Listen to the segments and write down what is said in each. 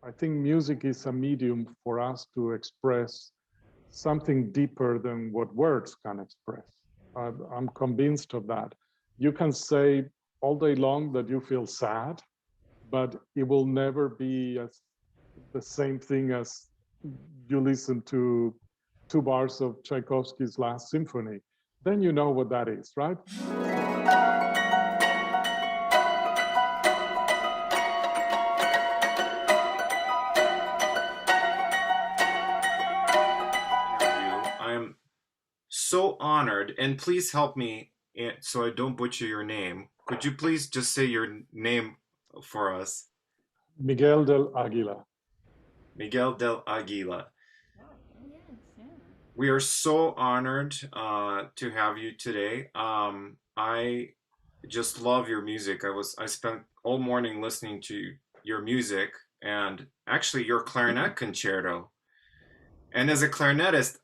I think music is a medium for us to express something deeper than what words can express. I'm convinced of that. You can say all day long that you feel sad, but it will never be the same thing as you listen to 2 bars of Tchaikovsky's Last Symphony. Then you know what that is, right? I'm so honored, and please help me so I don't butcher your name. Could you please just say your name for us? Miguel del Águila. Miguel del Águila. Yes, yeah. We are so honored to have you today. I just love your music. I spent all morning listening to your music and actually your clarinet concerto. And as a clarinetist,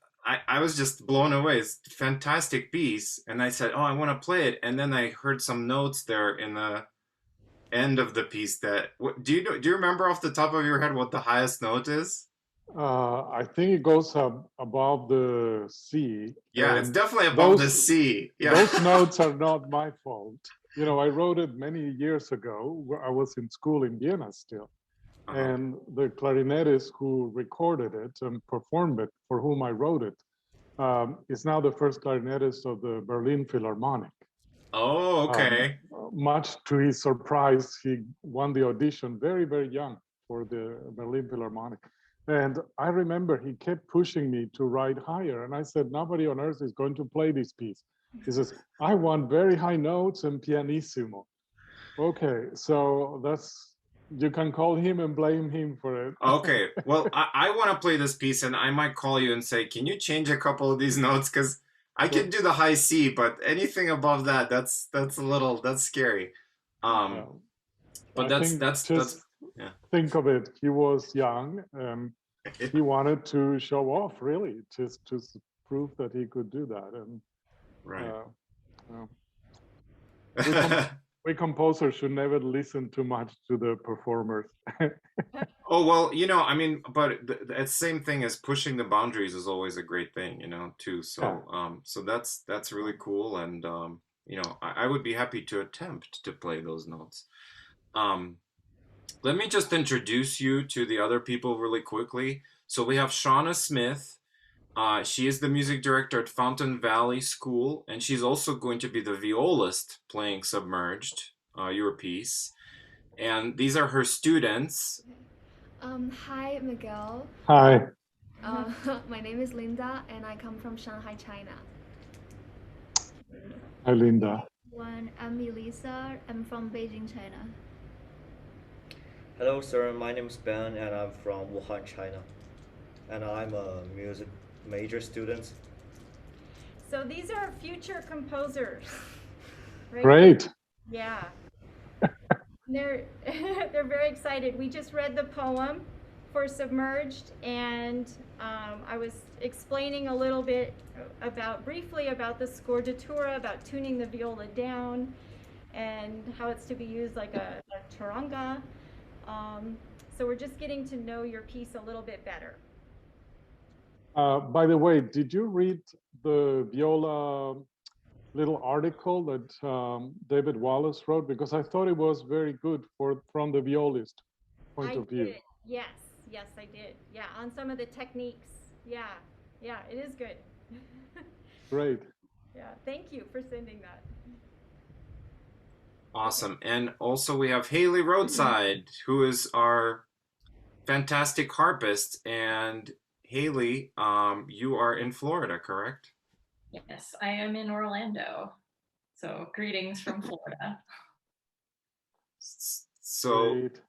I was just blown away. It's a fantastic piece. And I said, oh, I want to play it. And then I heard some notes there in the end of the piece that, do you remember off the top of your head what the highest note is? I think it goes up above the C. Yeah, it's definitely above the C. Yeah. Those notes are not my fault. You know, I wrote it many years ago. I was in school in Vienna still. And the clarinetist who recorded it and performed it, for whom I wrote it, is now the first clarinetist of the Berlin Philharmonic. Oh, okay. Much to his surprise, he won the audition very, very young for the Berlin Philharmonic. And I remember he kept pushing me to write higher. And I said, nobody on earth is going to play this piece. He says, I want very high notes and pianissimo. Okay, so you can call him and blame him for it. Okay, well, I want to play this piece and I might call you and say, can you change a couple of these notes? Because I can do the high C, but anything above that, that's scary. But that's yeah. Think of it. He was young and he wanted to show off, really, just to prove that he could do that. And we composers should never listen too much to the performers. Oh, well, you know, I mean, but the same thing as pushing the boundaries is always a great thing, you know, too. So, so that's really cool. And, you know, I would be happy to attempt to play those notes. Let me just introduce you to the other people really quickly. So we have Shauna Smith. She is the music director at Fountain Valley School, and she's also going to be the violist playing Submerged, your piece. And these are her students. Hi, Miguel. Hi. My name is Linda, and I come from Shanghai, China. Hi, Linda. I'm Elisa. I'm from Beijing, China. Hello, sir. My name is Ben, and I'm from Wuhan, China. And I'm a music major student. So these are future composers. Right? Great. Yeah. They're very excited. We just read the poem for Submerged, and I was explaining a little bit briefly about the scordatura, about tuning the viola down, and how it's to be used like a charanga. So we're just getting to know your piece a little bit better. By the way, did you read the viola little article that David Wallace wrote? Because I thought it was very good from the violist point of view. Did. Yes, I did. Yeah, on some of the techniques. Yeah, it is good. Great. Yeah, thank you for sending that. Awesome. And also we have Haley Rhodeside, who is our fantastic harpist. And Haley, you are in Florida, correct? Yes, I am in Orlando. So greetings from Florida. So, Great.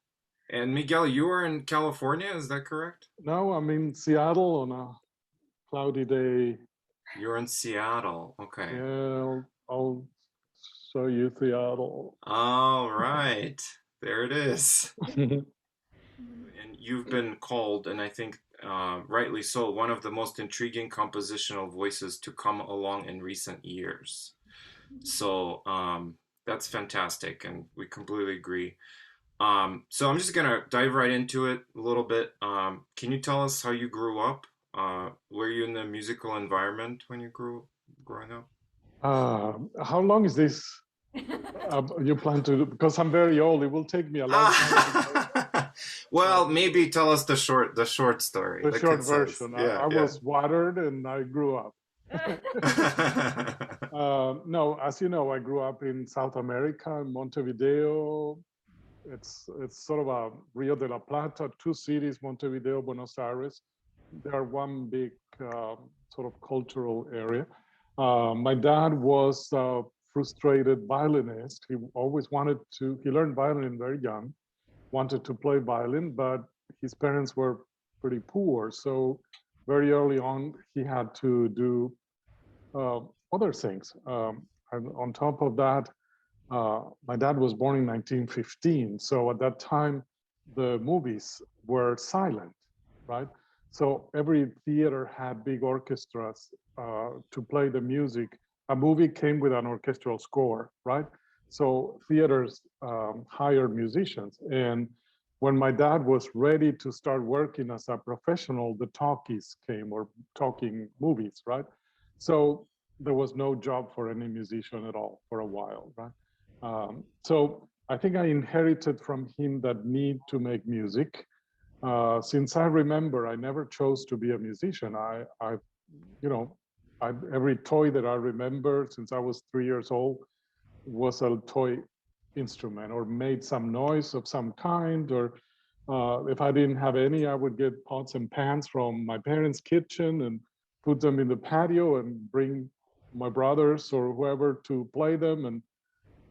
And Miguel, you are in California, is that correct? No, I'm in Seattle on a cloudy day. You're in Seattle, okay. Yeah, I'll show you Seattle. All right, there it is. And you've been called, and I think rightly so, one of the most intriguing compositional voices to come along in recent years. So that's fantastic, and we completely agree. So I'm just gonna dive right into it a little bit. Can you tell us how you grew up? Were you in the musical environment when you growing up? How long is this you plan to do? Because I'm very old. It will take me a long time. Well, maybe tell us the short story, The short concise. version. Yeah, I was watered and I grew up. No, as you know, I grew up in South America, in Montevideo. It's sort of a Rio de la Plata, two cities, Montevideo, Buenos Aires. They are one big sort of cultural area. My dad was a frustrated violinist. He always wanted to, he learned violin very young, wanted to play violin, but his parents were pretty poor. So very early on, he had to do other things. And on top of that, my dad was born in 1915. So at that time, the movies were silent, right? So every theater had big orchestras to play the music. A movie came with an orchestral score, right? So theaters hired musicians. And when my dad was ready to start working as a professional, the talkies came, or talking movies, right? So there was no job for any musician at all for a while, right? So I think I inherited from him that need to make music. Since I remember, I never chose to be a musician. You know, every toy that I remember since I was 3 years old was a toy instrument or made some noise of some kind. Or if I didn't have any, I would get pots and pans from my parents' kitchen and put them in the patio and bring my brothers or whoever to play them and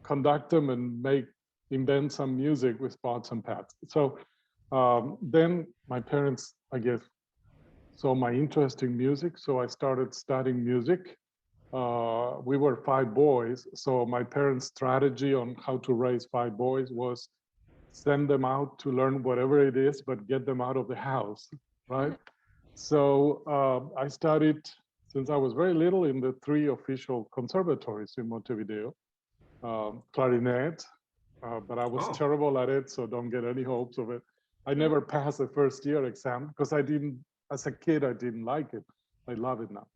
conduct them and invent some music with pots and pans. So then my parents, I guess, saw my interest in music. So I started studying music. We were 5 boys. So my parents' strategy on how to raise 5 boys was send them out to learn whatever it is, but get them out of the house, right? So I studied since I was very little in the 3 official conservatories in Montevideo. Clarinet, but I was terrible at it, so don't get any hopes of it. I never passed the first year exam because as a kid, I didn't like it. I love it now.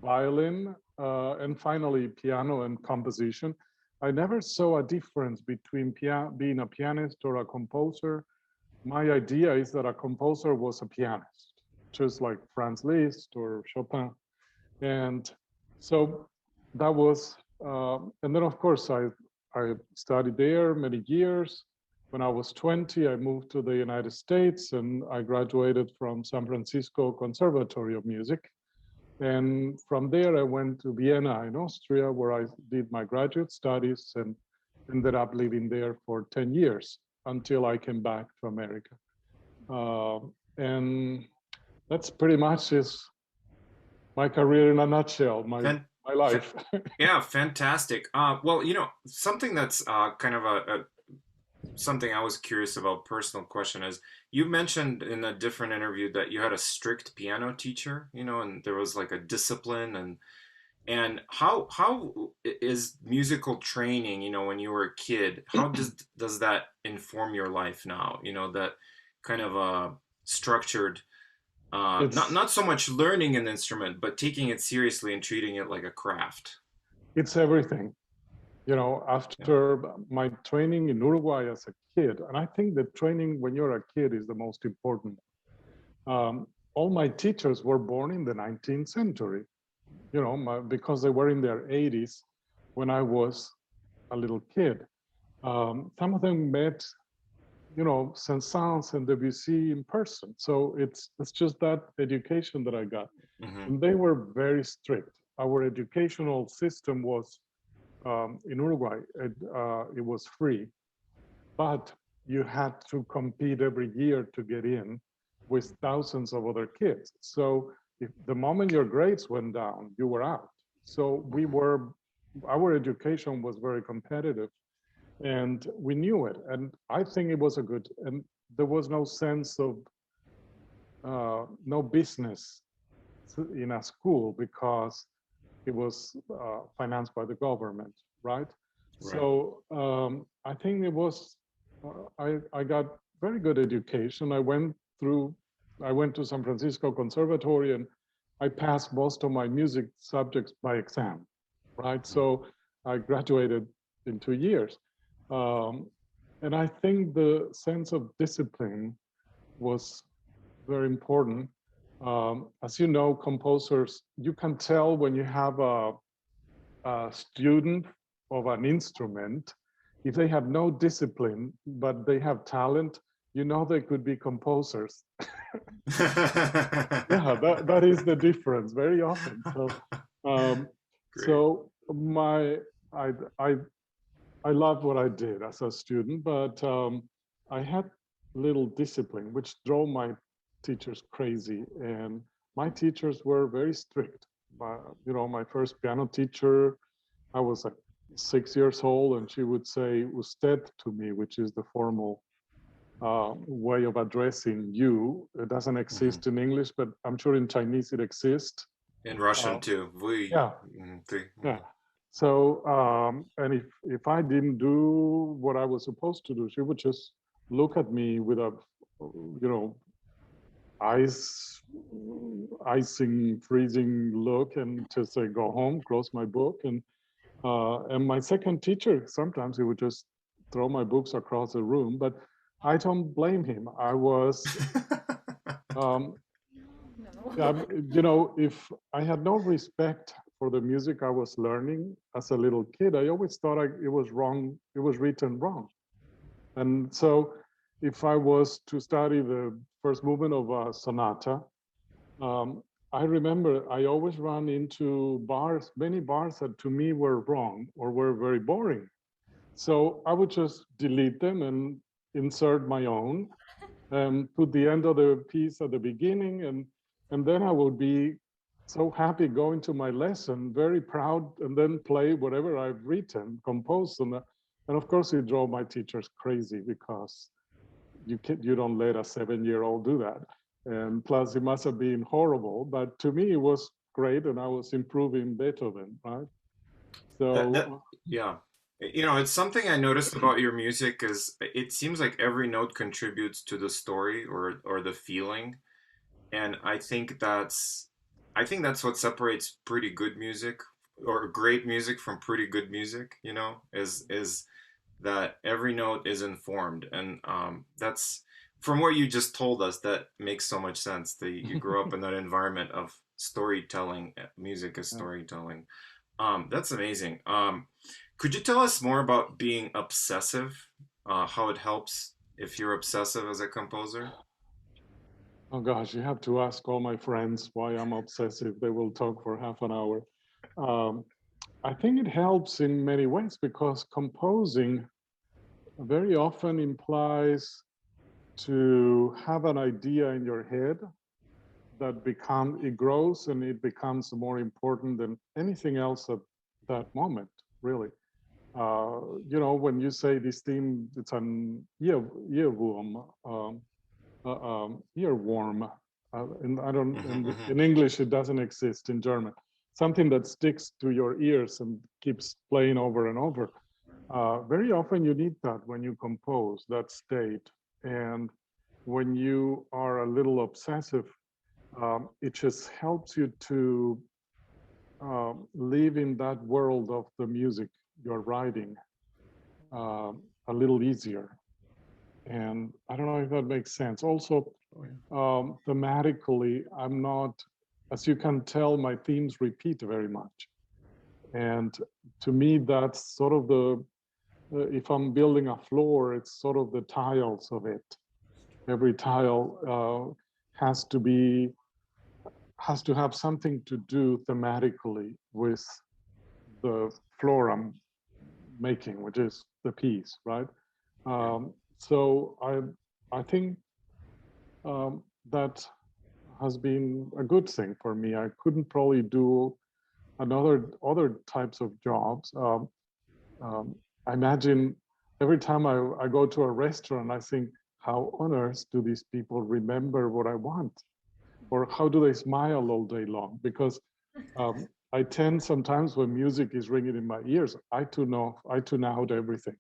Violin, and finally piano and composition. I never saw a difference between being a pianist or a composer. My idea is that a composer was a pianist, just like Franz Liszt or Chopin. And so that was, and then of course I studied there many years. When I was 20, I moved to the United States and I graduated from San Francisco Conservatory of Music. And from there, I went to Vienna in Austria, where I did my graduate studies and ended up living there for 10 years until I came back to America. And that's pretty much my career in a nutshell, my life. Yeah, fantastic. Well, you know, something that's kind of something I was curious about, personal question is, you mentioned in a different interview that you had a strict piano teacher, you know, and there was like a discipline and how is musical training, you know, when you were a kid, how does that inform your life now? You know, that kind of structured, not so much learning an instrument, but taking it seriously and treating it like a craft. It's everything. You know, after my training in Uruguay as a kid, and I think the training when you're a kid is the most important. All my teachers were born in the 19th century, you know, because they were in their 80s when I was a little kid. Some of them met, you know, Saint-Saëns and Debussy in person. So it's just that education that I got. Mm-hmm. And they were very strict. Our educational system was, in Uruguay, it was free, but you had to compete every year to get in with thousands of other kids. So if the moment your grades went down, you were out. So our education was very competitive and we knew it. And I think it was and there was no sense of, no business in a school because it was financed by the government, right? So I think it was I got very good education. I went to San Francisco Conservatory, and I passed most of my music subjects by exam, right? So I graduated in 2 years. And I think the sense of discipline was very important. As you know, composers, you can tell when you have a student of an instrument, if they have no discipline, but they have talent, you know they could be composers. Yeah, that is the difference very often. So I loved what I did as a student, but I had little discipline, which drove my teachers crazy. And my teachers were very strict. My first piano teacher, I was like 6 years old, and she would say "usted" to me, which is the formal way of addressing you. It doesn't exist in English, but I'm sure in Chinese it exists. In Russian too. Yeah. Yeah. So, and if I didn't do what I was supposed to do, she would just look at me with a, icing, freezing look, and just say, "Go home, close my book." And my second teacher, sometimes he would just throw my books across the room, but I don't blame him. I was, if I had no respect for the music I was learning as a little kid, I always thought it was wrong. It was written wrong. And so if I was to study the first movement of a sonata, I remember I always ran into many bars that to me were wrong or were very boring. So I would just delete them and insert my own and put the end of the piece at the beginning. And then I would be so happy going to my lesson, very proud, and then play whatever I've written, composed. And of course, it drove my teachers crazy because you don't let a 7-year-old do that. And plus, it must have been horrible. But to me, it was great, and I was improving Beethoven, right? So yeah. It's something I noticed about your music is it seems like every note contributes to the story or the feeling. And I think that's what separates pretty good music or great music from pretty good music, is that every note is informed. And that's, from what you just told us, that makes so much sense that you grew up in that environment of storytelling. Music is storytelling. That's amazing. Could you tell us more about being obsessive? How it helps if you're obsessive as a composer? Oh gosh, you have to ask all my friends why I'm obsessive. They will talk for half an hour. I think it helps in many ways because composing very often implies to have an idea in your head that it grows and it becomes more important than anything else at that moment, really. When you say this theme, it's an earworm. Earworm. In English, it doesn't exist in German. Something that sticks to your ears and keeps playing over and over. Very often you need that when you compose, that state. And when you are a little obsessive, it just helps you to live in that world of the music you're writing a little easier. And I don't know if that makes sense. Also, thematically, I'm not, as you can tell, my themes repeat very much. And to me, that's sort of if I'm building a floor, it's sort of the tiles of it. Every tile has to have something to do thematically with the floor I'm making, which is the piece, right? So I think that has been a good thing for me. I couldn't probably do other types of jobs. I imagine every time I go to a restaurant, I think, how on earth do these people remember what I want? Or how do they smile all day long? Because I tend sometimes when music is ringing in my ears, I tune out everything.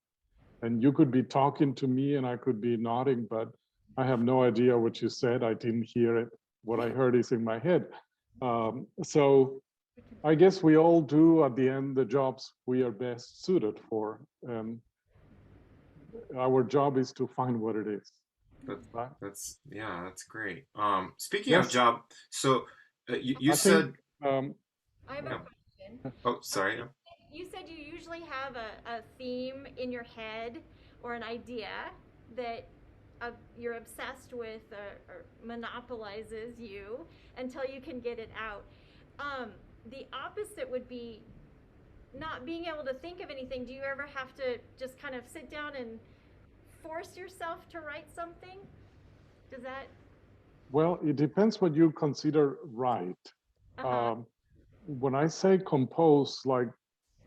And you could be talking to me and I could be nodding, but I have no idea what you said. I didn't hear it. What I heard is in my head. So I guess we all do at the end the jobs we are best suited for. Our job is to find what it is. That's great. Speaking Yes. of job, so you I said think, I have a question. oh, sorry. You said you usually have a theme in your head or an idea that you're obsessed with or monopolizes you until you can get it out. The opposite would be not being able to think of anything. Do you ever have to just kind of sit down and force yourself to write something? Does that? well, it depends what you consider right. When I say compose, like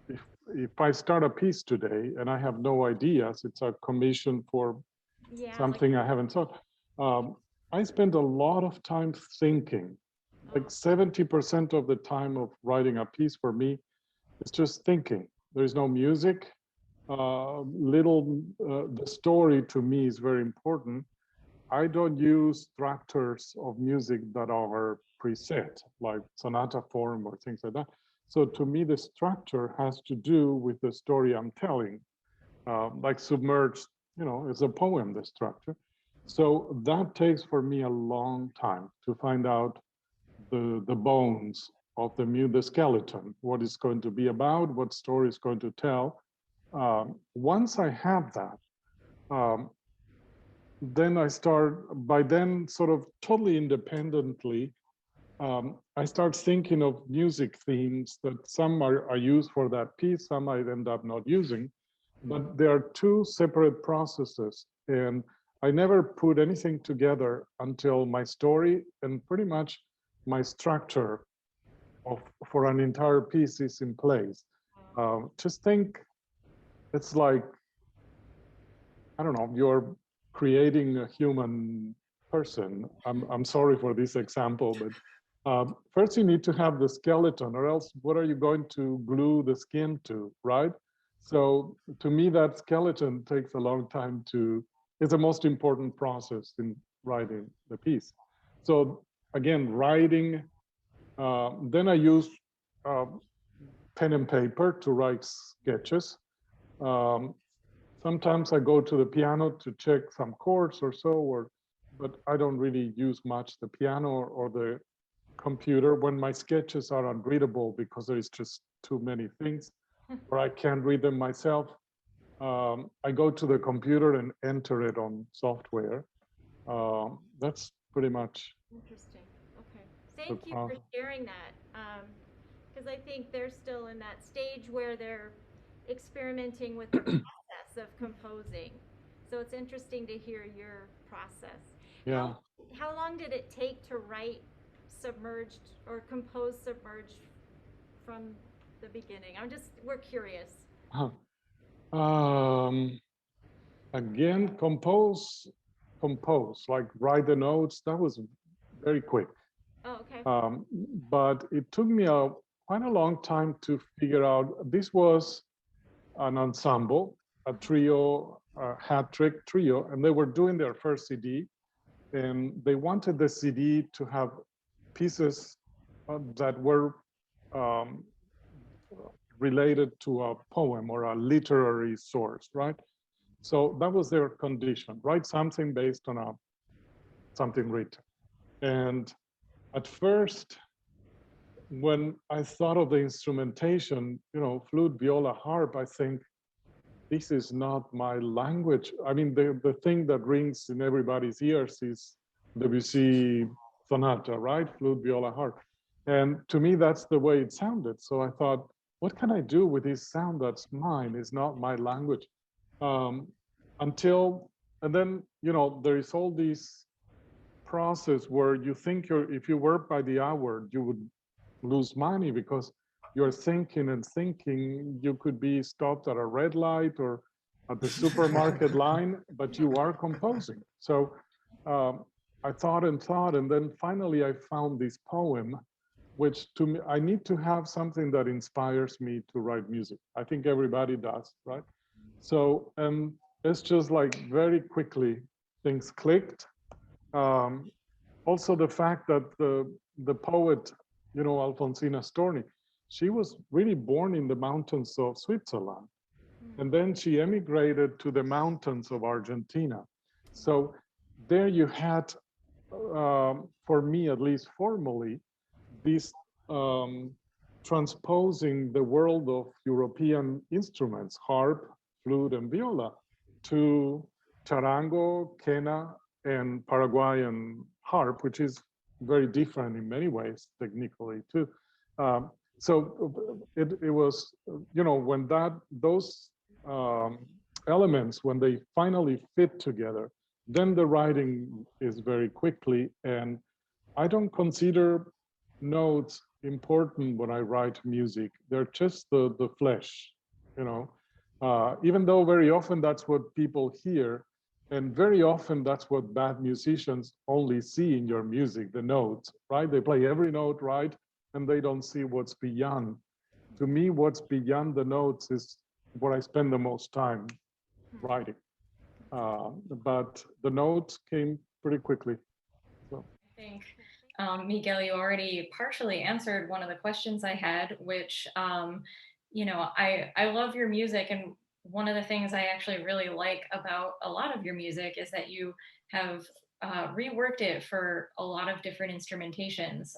if I start a piece today and I have no ideas, it's a commission for something I haven't thought. I spend a lot of time thinking. Like 70% of the time of writing a piece for me is just thinking. There's no music. The story to me is very important. I don't use structures of music that are preset, like sonata form or things like that. So to me, the structure has to do with the story I'm telling. Like Submerged, it's a poem, the structure. So that takes for me a long time to find out the bones of the skeleton, what it's going to be about, what story it's going to tell. Once I have that, then I start, by then sort of totally independently, I start thinking of music themes that some are used for that piece, some I end up not using, but there are two separate processes. And I never put anything together until my story and pretty much my structure for an entire piece is in place. Just think, it's like, I don't know, you're creating a human person. I'm sorry for this example, but first you need to have the skeleton, or else what are you going to glue the skin to, right? So to me, that skeleton takes a long time it's the most important process in writing the piece. So again, writing, then I use pen and paper to write sketches. Sometimes I go to the piano to check some chords or so, but I don't really use much the piano or the computer when my sketches are unreadable because there is just too many things, or I can't read them myself. I go to the computer and enter it on software. That's pretty much. Interesting. Okay. Thank you for sharing that. Because I think they're still in that stage where they're experimenting with the process of composing. So it's interesting to hear your process. Yeah. How long did it take to write Submerged or compose Submerged from the beginning? We're curious. Again, compose, like write the notes. That was very quick. Oh, okay. But it took me quite a long time to figure out. This was an ensemble, a trio, a hat trick trio, and they were doing their first CD, and they wanted the CD to have pieces that were related to a poem or a literary source, right? So that was their condition, write something based on something written. And at first, when I thought of the instrumentation, flute, viola, harp, I think, this is not my language. I mean, the thing that rings in everybody's ears is Debussy sonata, right? Flute, viola, harp. And to me, that's the way it sounded. So I thought, what can I do with this sound that's mine? It's not my language. And then, there is all this process where you think if you work by the hour, you would lose money because you're thinking and thinking. You could be stopped at a red light or at the supermarket line, but you are composing. So I thought, and then finally I found this poem, which to me, I need to have something that inspires me to write music. I think everybody does, right? So it's just like very quickly things clicked. Also the fact that the poet, you know, Alfonsina Storni, she was really born in the mountains of Switzerland. And then she emigrated to the mountains of Argentina. So there you had, for me at least formally, this transposing the world of European instruments, harp, flute, and viola, to charango, quena, and Paraguayan harp, which is very different in many ways, technically too. So it was, you know, when those elements, when they finally fit together, then the writing is very quickly. And I don't consider notes important when I write music. They're just the flesh, you know, even though very often that's what people hear. And very often that's what bad musicians only see in your music, the notes, right? They play every note right, and they don't see what's beyond. To me, what's beyond the notes is what I spend the most time writing. But the notes came pretty quickly. So. I think, Miguel, you already partially answered one of the questions I had, which, you know, I love your music, and one of the things I actually really like about a lot of your music is that you have reworked it for a lot of different instrumentations.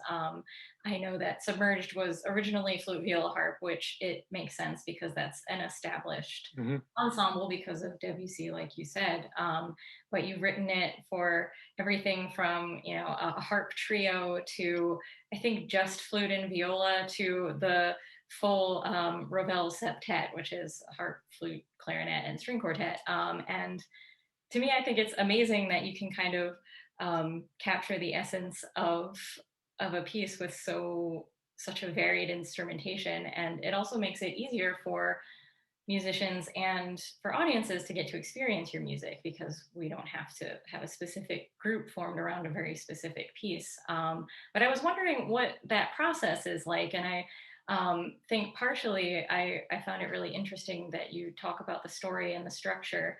I know that Submerged was originally flute, viola, harp, which it makes sense because that's an established ensemble because of Debussy, like you said. But you've written it for everything from, you know, a harp trio to, I think, just flute and viola to the full Ravel septet, which is harp, flute, clarinet, and string quartet. And to me, I think it's amazing that you can kind of capture the essence of a piece with such a varied instrumentation. And it also makes it easier for musicians and for audiences to get to experience your music, because we don't have to have a specific group formed around a very specific piece. But I was wondering what that process is like. And I think partially I found it really interesting that you talk about the story and the structure,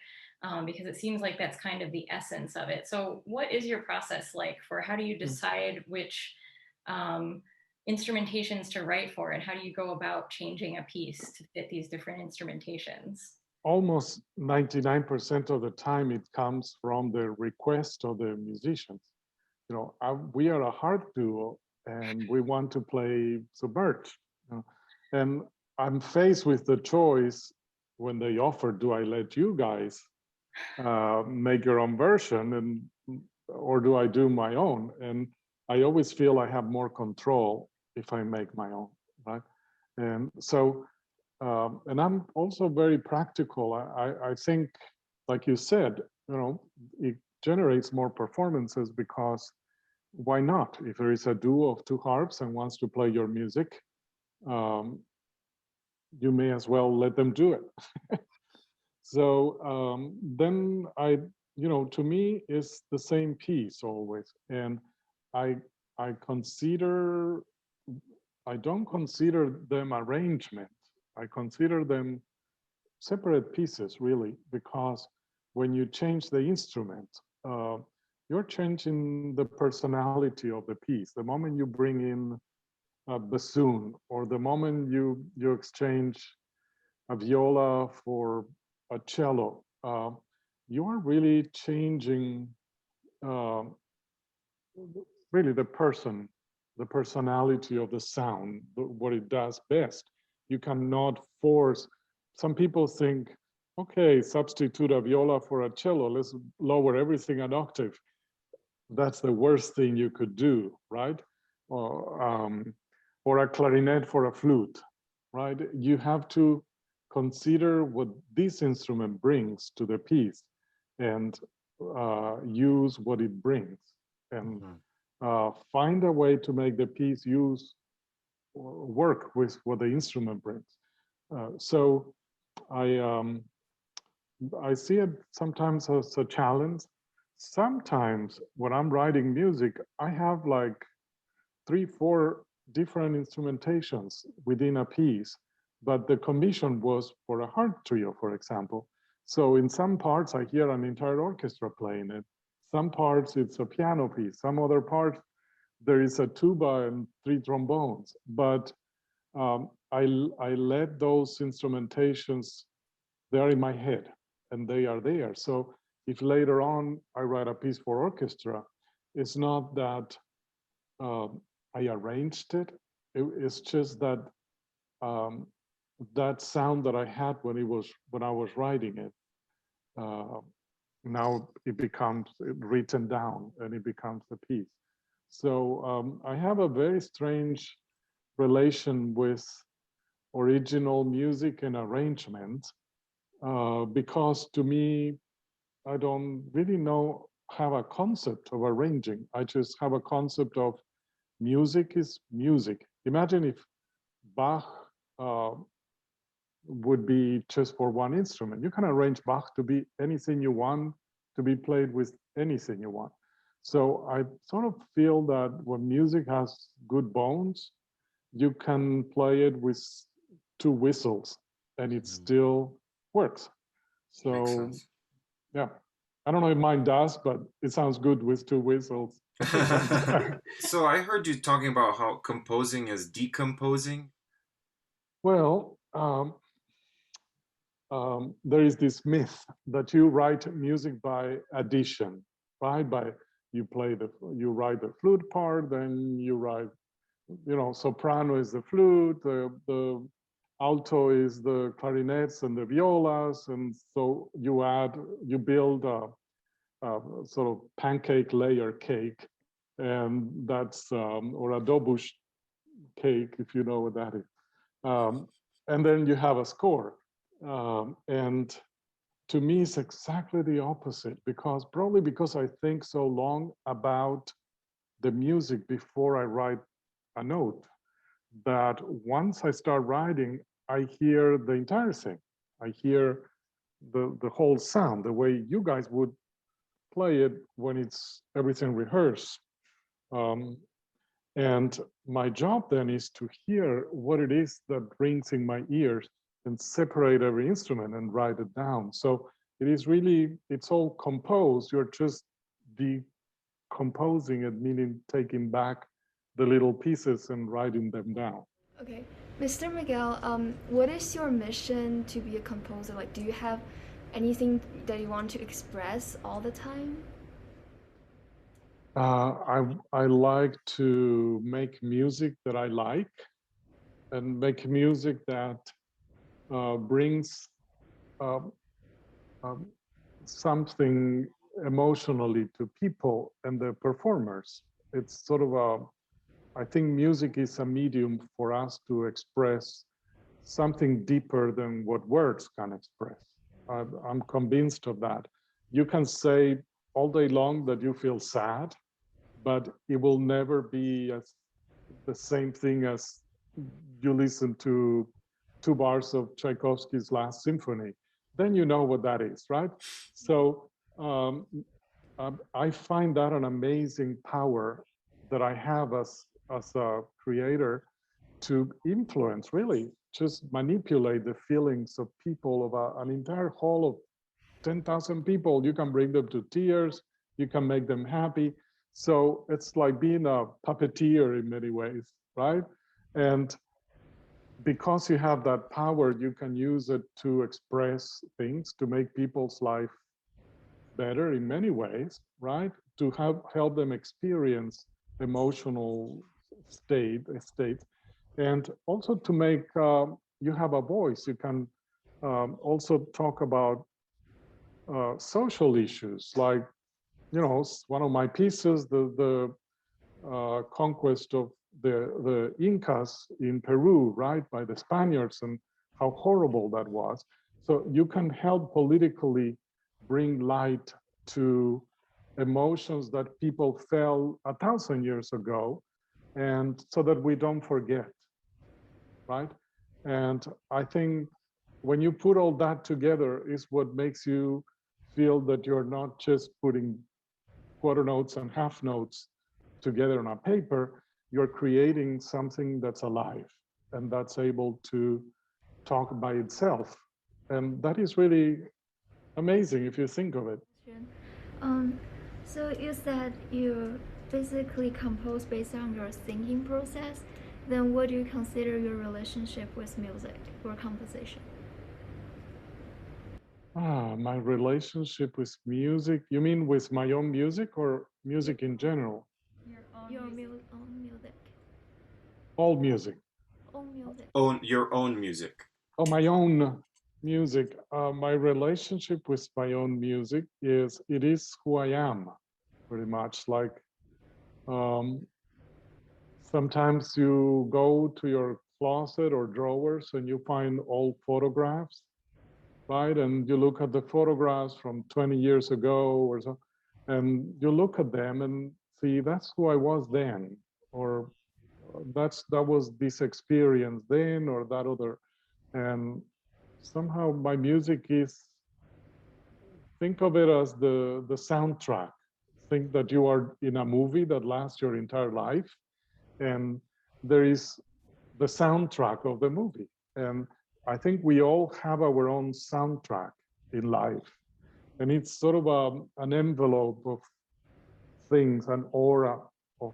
because it seems like that's kind of the essence of it. So what is your process like for how do you decide which instrumentations to write for, and how do you go about changing a piece to fit these different instrumentations? Almost 99% of the time it comes from the request of the musicians. You know, we are a harp duo and we want to play Submerged. You know? And I'm faced with the choice when they offer, do I let you guys make your own version, and or do I do my own? And I always feel I have more control if I make my own, right? And so, and I'm also very practical. I think, like you said, you know, it generates more performances because why not? If there is a duo of two harps and wants to play your music, you may as well let them do it. So then you know, to me, it's the same piece always. And I don't consider them arrangement. I consider them separate pieces, really, because when you change the instrument, you're changing the personality of the piece. The moment you bring in a bassoon, or the moment you exchange a viola for a cello, you are really changing really the personality of the sound, what it does best. You cannot force. Some people think, okay, substitute a viola for a cello, let's lower everything an octave. That's the worst thing you could do, right? Or a clarinet for a flute, right? You have to consider what this instrument brings to the piece and use what it brings, and find a way to make the piece work with what the instrument brings. So I see it sometimes as a challenge. Sometimes when I'm writing music, I have like 3-4 different instrumentations within a piece, but the commission was for a harp trio, for example. So in some parts, I hear an entire orchestra playing it. Some parts, it's a piano piece. Some other parts, there is a tuba and 3 trombones. But I let those instrumentations, they're in my head and they are there. So if later on I write a piece for orchestra, it's not that I arranged it. It's just that that sound that I had when I was writing it, now it becomes written down and it becomes a piece. So I have a very strange relation with original music and arrangement, because to me, I don't really have a concept of arranging. I just have a concept of music is music. Imagine if Bach would be just for one instrument. You can arrange Bach to be anything you want, to be played with anything you want. So I sort of feel that when music has good bones, you can play it with 2 whistles and it still works. So yeah, I don't know if mine does, but it sounds good with 2 whistles. So I heard you talking about how composing is decomposing. Well, there is this myth that you write music by addition, right? You write the flute part, then you write, soprano is the flute, the alto is the clarinets and the violas, and so you build a sort of pancake layer cake, and that's or a dobush cake, if you know what that is, and then you have a score. And to me, it's exactly the opposite, probably because I think so long about the music before I write a note, that once I start writing, I hear the entire thing. I hear the whole sound, the way you guys would play it when it's everything rehearsed. And my job then is to hear what it is that rings in my ears and separate every instrument and write it down. So it is really, it's all composed. You're just decomposing it, meaning taking back the little pieces and writing them down. Okay, Mr. Miguel, what is your mission to be a composer? Like, do you have anything that you want to express all the time? I like to make music that I like, and make music that brings something emotionally to people and the performers. It's sort of I think music is a medium for us to express something deeper than what words can express. I'm convinced of that. You can say all day long that you feel sad, but it will never be the same thing as you listen to 2 bars of Tchaikovsky's Last Symphony. Then you know what that is, right? So I find that an amazing power that I have as a creator, to influence, really, just manipulate the feelings of people, of an entire hall of 10,000 people. You can bring them to tears, you can make them happy. So it's like being a puppeteer in many ways, right? And because you have that power, you can use it to express things, to make people's life better in many ways, right? To help them experience emotional state, and also to make you have a voice. You can also talk about social issues, like, one of my pieces, the conquest of the Incas in Peru, right, by the Spaniards, and how horrible that was. So you can help politically bring light to emotions that people felt 1,000 years ago, and so that we don't forget, right? And I think when you put all that together is what makes you feel that you're not just putting quarter notes and half notes together on a paper, you're creating something that's alive and that's able to talk by itself. And that is really amazing if you think of it. So you said you basically compose based on your thinking process. Then what do you consider your relationship with music or composition? My relationship with music. You mean with my own music or music in general? Your own music. All music. Own music. Your own music. Oh, my own music. My relationship with my own music is, it is who I am, pretty much. Like, sometimes you go to your closet or drawers and you find old photographs, right? And you look at the photographs from 20 years ago or so, and you look at them and see, that's who I was then, or that was this experience then, or that other. And somehow my music is, think of it as the soundtrack. Think that you are in a movie that lasts your entire life, and there is the soundtrack of the movie. And I think we all have our own soundtrack in life. And it's sort of an envelope of things, an aura of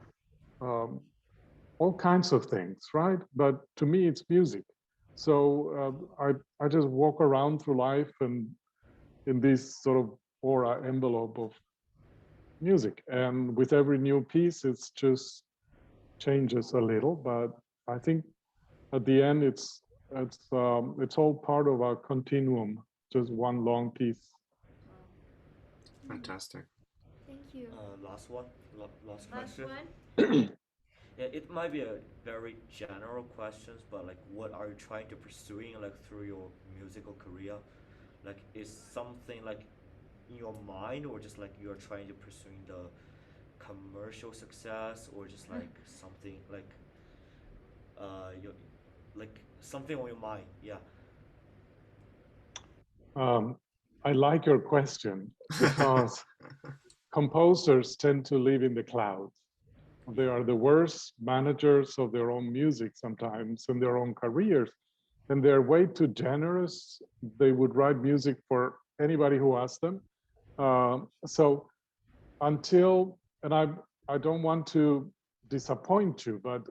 all kinds of things, right? But to me, it's music. So I just walk around through life and in this sort of aura envelope of music. And with every new piece, it's just changes a little. But I think at the end, it's all part of a continuum, just one long piece. Fantastic. Thank you. Last one. Last Last question. one. Yeah, it might be a very general questions, but like, what are you trying to pursuing like through your musical career? Like, is something like in your mind, or just like you're trying to pursuing the commercial success, or just like something like you like something on your mind? Yeah. I like your question because composers tend to live in the clouds. They are the worst managers of their own music sometimes in their own careers. And they're way too generous. They would write music for anybody who asks them. So until, and I don't want to disappoint you, but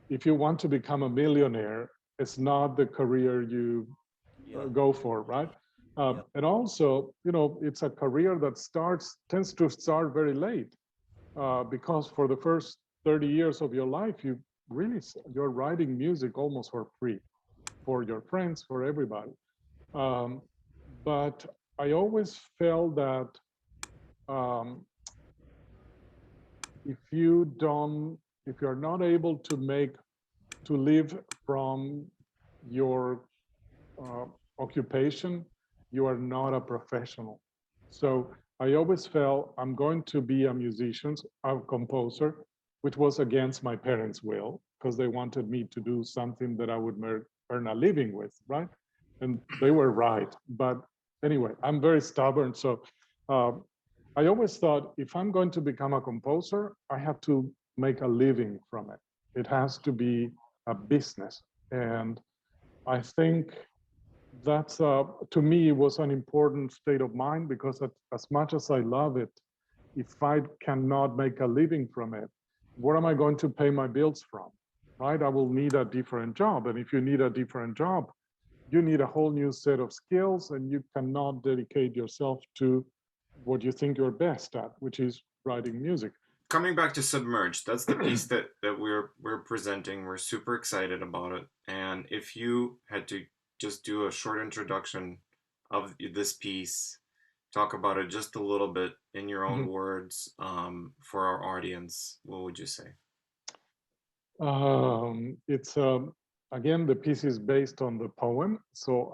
if you want to become a millionaire, it's not the career you go for, right? And also, you know, it's a career that tends to start very late. Because for the first 30 years of your life, you're writing music almost for free, for your friends, for everybody. But I always felt that if you're not able to live from your occupation, you are not a professional. So I always felt I'm going to be a musician, a composer, which was against my parents' will, because they wanted me to do something that I would earn a living with, right? And they were right. But anyway, I'm very stubborn. So I always thought, if I'm going to become a composer, I have to make a living from it. It has to be a business. And I think that's, to me, was an important state of mind, because as much as I love it, if I cannot make a living from it, what am I going to pay my bills from, right? I will need a different job. And if you need a different job, you need a whole new set of skills, and you cannot dedicate yourself to what you think you're best at, which is writing music. Coming back to Submerged, that's the piece that we're presenting. We're super excited about it. And if you had to just do a short introduction of this piece, talk about it just a little bit in your own words for our audience, what would you say? It's again, the piece is based on the poem, so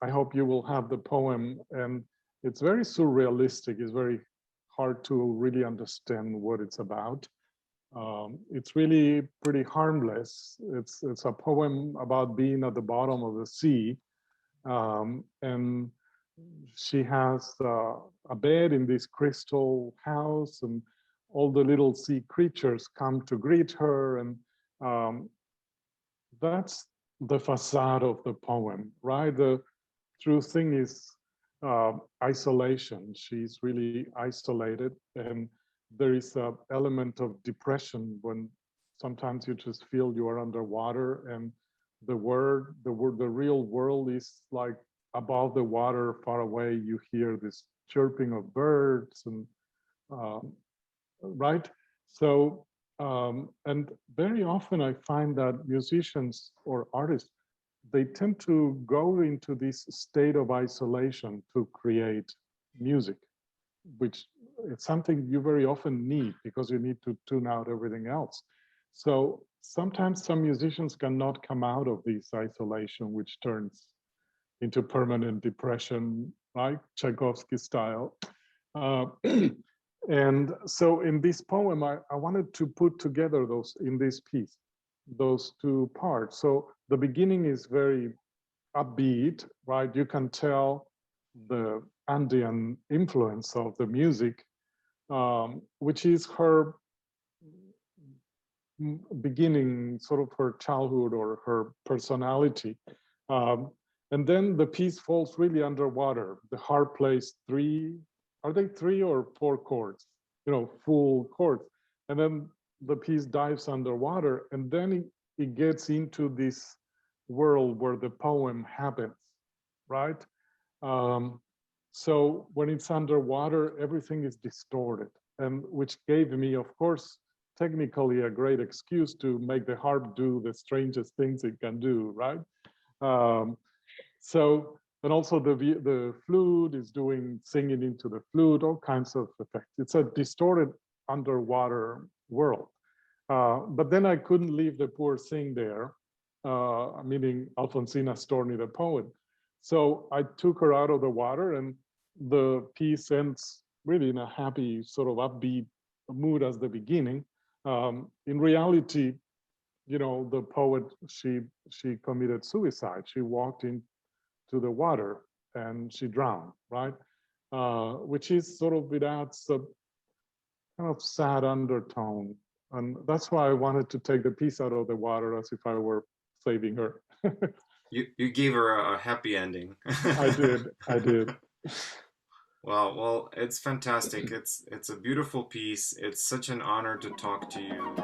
I hope you will have the poem, and it's very surrealistic. It's very hard to really understand what it's about. It's really pretty harmless. It's a poem about being at the bottom of the sea, and she has a bed in this crystal house, and all the little sea creatures come to greet her, and that's the facade of the poem, right? true thing is isolation. She's really isolated, and there is an element of depression when sometimes you just feel you are underwater, and the real world is like above the water, far away. You hear this chirping of birds, and right. So and very often I find that musicians or artists, they tend to go into this state of isolation to create music, which it's something you very often need because you need to tune out everything else. So sometimes some musicians cannot come out of this isolation, which turns into permanent depression, right? Tchaikovsky style. And so in this poem, I wanted to put together those in this piece, those two parts. So the beginning is very upbeat, right? You can tell the Andean influence of the music, which is her beginning, sort of her childhood or her personality. And then the piece falls really underwater. The harp plays are they 3 or 4 chords? You know, full chords. And then the piece dives underwater, and then it gets into this world where the poem happens, right? So when it's underwater, everything is distorted, and which gave me, of course, technically a great excuse to make the harp do the strangest things it can do, right? So, and also the flute is singing into the flute, all kinds of effects. It's a distorted underwater world. But then I couldn't leave the poor thing there, meaning Alfonsina Storni, the poet. So I took her out of the water, and the piece ends really in a happy, sort of upbeat mood as the beginning. In reality, you know, the poet, she committed suicide. She walked into the water and she drowned, right? Which is sort of without some kind of sad undertone. And that's why I wanted to take the piece out of the water as if I were saving her. You gave her a happy ending. I did. Wow, well, it's fantastic. It's a beautiful piece. It's such an honor to talk to you.